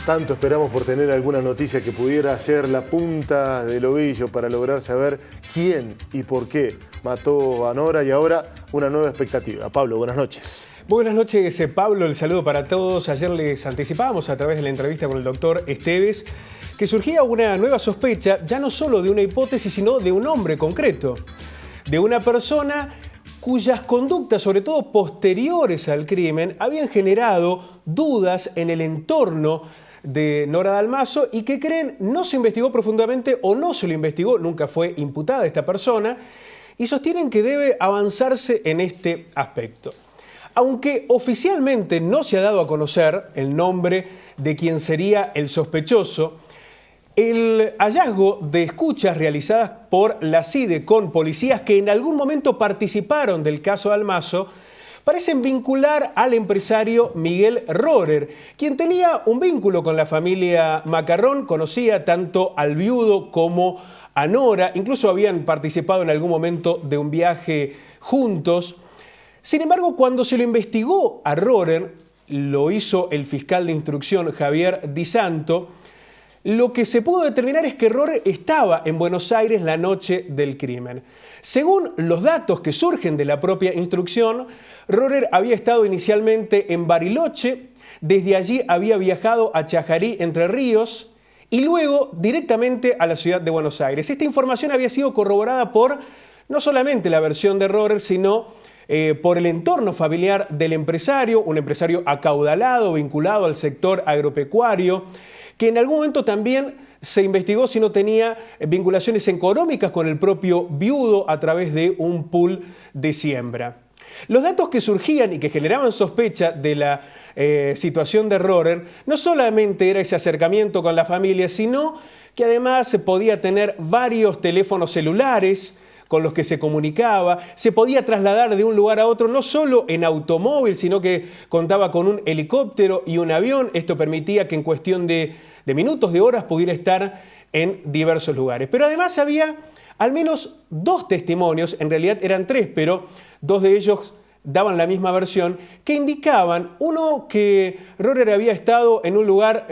Tanto esperamos por tener alguna noticia que pudiera ser la punta del ovillo para lograr saber quién y por qué mató a Nora, y ahora una nueva expectativa. Pablo, buenas noches. Buenas noches, Pablo. El saludo para todos. Ayer les anticipábamos a través de la entrevista con el doctor Esteves que surgía una nueva sospecha, ya no solo de una hipótesis, sino de un hombre concreto, de una persona cuyas conductas, sobre todo posteriores al crimen, habían generado dudas en el entorno de Nora Dalmaso y que creen no se investigó profundamente o no se lo investigó, nunca fue imputada esta persona, y sostienen que debe avanzarse en este aspecto. Aunque oficialmente no se ha dado a conocer el nombre de quien sería el sospechoso, el hallazgo de escuchas realizadas por la CIDE con policías que en algún momento participaron del caso Dalmaso parecen vincular al empresario Miguel Rohrer, quien tenía un vínculo con la familia Macarrón, conocía tanto al viudo como a Nora, incluso habían participado en algún momento de un viaje juntos. Sin embargo, cuando se lo investigó a Rohrer, lo hizo el fiscal de instrucción Javier Di Santo, lo que se pudo determinar es que Rohrer estaba en Buenos Aires la noche del crimen. Según los datos que surgen de la propia instrucción, Rohrer había estado inicialmente en Bariloche, desde allí había viajado a Chajarí, Entre Ríos, y luego directamente a la ciudad de Buenos Aires. Esta información había sido corroborada por no solamente la versión de Rohrer, sino por el entorno familiar del empresario, un empresario acaudalado, vinculado al sector agropecuario, que en algún momento también se investigó si no tenía vinculaciones económicas con el propio viudo a través de un pool de siembra. Los datos que surgían y que generaban sospecha de la situación de Rohrer no solamente era ese acercamiento con la familia, sino que además se podía tener varios teléfonos celulares con los que se comunicaba, se podía trasladar de un lugar a otro no solo en automóvil, sino que contaba con un helicóptero y un avión. Esto permitía que en cuestión de minutos, de horas, pudiera estar en diversos lugares. Pero además había al menos dos testimonios, en realidad eran tres, pero dos de ellos daban la misma versión, que indicaban, uno, que Rohrer había estado en un lugar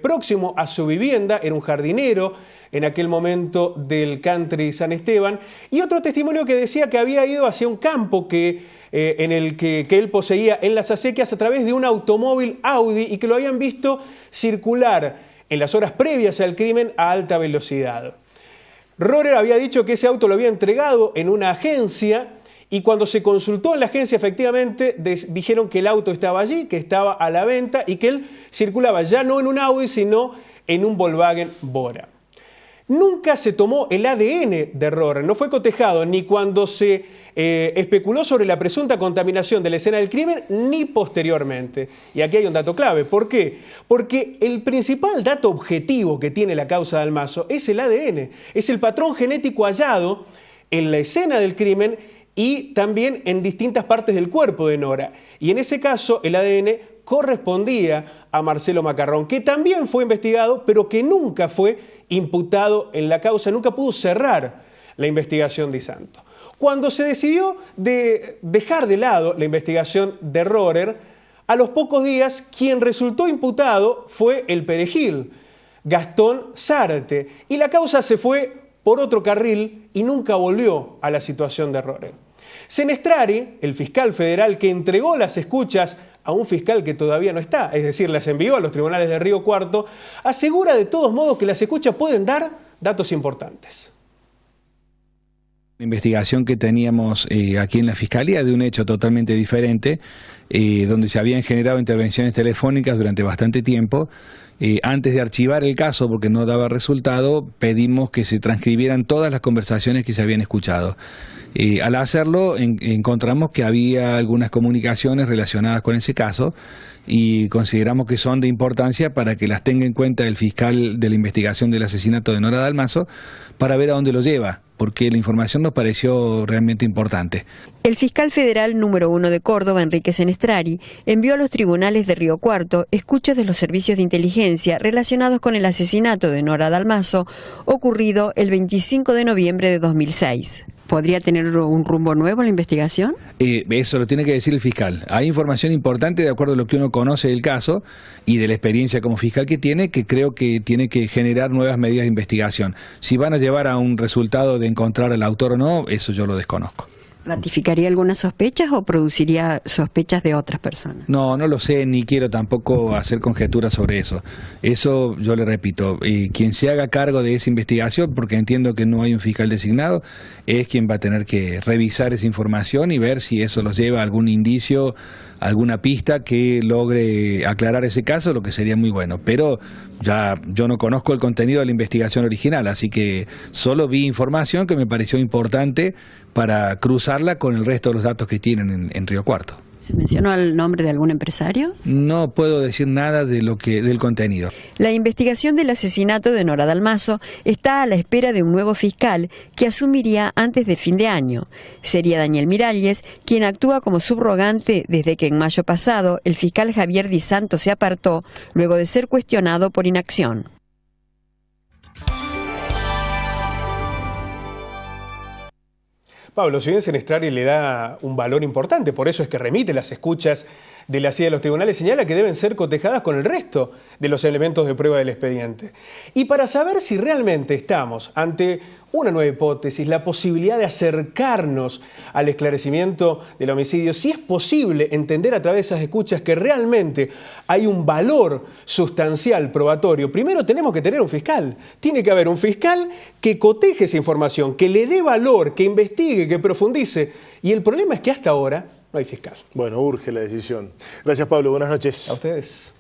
próximo a su vivienda, era un jardinero en aquel momento del country San Esteban, y otro testimonio que decía que había ido hacia un campo en el que él poseía en Las Acequias a través de un automóvil Audi y que lo habían visto circular en las horas previas al crimen a alta velocidad. Rohrer había dicho que ese auto lo había entregado en una agencia y cuando se consultó en la agencia efectivamente dijeron que el auto estaba allí, que estaba a la venta y que él circulaba ya no en un Audi sino en un Volkswagen Bora. Nunca se tomó el ADN de Rohrer, no fue cotejado ni cuando se especuló sobre la presunta contaminación de la escena del crimen, ni posteriormente. Y aquí hay un dato clave. ¿Por qué? Porque el principal dato objetivo que tiene la causa Dalmaso es el ADN, es el patrón genético hallado en la escena del crimen y también en distintas partes del cuerpo de Nora. Y en ese caso el ADN correspondía a Marcelo Macarrón, que también fue investigado, pero que nunca fue imputado en la causa, nunca pudo cerrar la investigación de Di Santo. Cuando se decidió de dejar de lado la investigación de Rohrer, a los pocos días quien resultó imputado fue el perejil, Gastón Zárate, y la causa se fue por otro carril y nunca volvió a la situación de Rohrer. Senestrari, el fiscal federal que entregó las escuchas a un fiscal que todavía no está, es decir, las envió a los tribunales de Río Cuarto, asegura de todos modos que las escuchas pueden dar datos importantes. La investigación que teníamos aquí en la Fiscalía de un hecho totalmente diferente, donde se habían generado intervenciones telefónicas durante bastante tiempo. Antes de archivar el caso, porque no daba resultado, pedimos que se transcribieran todas las conversaciones que se habían escuchado. Al hacerlo, encontramos que había algunas comunicaciones relacionadas con ese caso y consideramos que son de importancia para que las tenga en cuenta el fiscal de la investigación del asesinato de Nora Dalmaso para ver a dónde lo lleva, porque la información nos pareció realmente importante. El fiscal federal número 1 de Córdoba, Enrique Senestrari, envió a los tribunales de Río Cuarto escuchas de los servicios de inteligencia relacionados con el asesinato de Nora Dalmaso, ocurrido el 25 de noviembre de 2006. ¿Podría tener un rumbo nuevo la investigación? Eso lo tiene que decir el fiscal. Hay información importante de acuerdo a lo que uno conoce del caso y de la experiencia como fiscal que creo que tiene que generar nuevas medidas de investigación. Si van a llevar a un resultado de encontrar al autor o no, eso yo lo desconozco. ¿Ratificaría algunas sospechas o produciría sospechas de otras personas? No lo sé, ni quiero tampoco hacer conjeturas sobre eso. Eso, yo le repito, quien se haga cargo de esa investigación, porque entiendo que no hay un fiscal designado, es quien va a tener que revisar esa información y ver si eso los lleva a algún indicio, alguna pista que logre aclarar ese caso, lo que sería muy bueno. Pero ya yo no conozco el contenido de la investigación original, así que solo vi información que me pareció importante para cruzarla con el resto de los datos que tienen en Río Cuarto. ¿Se mencionó el nombre de algún empresario? No puedo decir nada de del contenido. La investigación del asesinato de Nora Dalmazo está a la espera de un nuevo fiscal que asumiría antes de fin de año. Sería Daniel Miralles, quien actúa como subrogante desde que en mayo pasado el fiscal Javier Di Santo se apartó luego de ser cuestionado por inacción. Pablo, si bien Senestrari le da un valor importante, por eso es que remite las escuchas de la CIA de los tribunales, señala que deben ser cotejadas con el resto de los elementos de prueba del expediente. Y para saber si realmente estamos ante una nueva hipótesis, la posibilidad de acercarnos al esclarecimiento del homicidio, si es posible entender a través de esas escuchas que realmente hay un valor sustancial probatorio, primero tenemos que tener un fiscal. Tiene que haber un fiscal que coteje esa información, que le dé valor, que investigue, que profundice. Y el problema es que hasta ahora no hay fiscal. Bueno, urge la decisión. Gracias, Pablo. Buenas noches. A ustedes.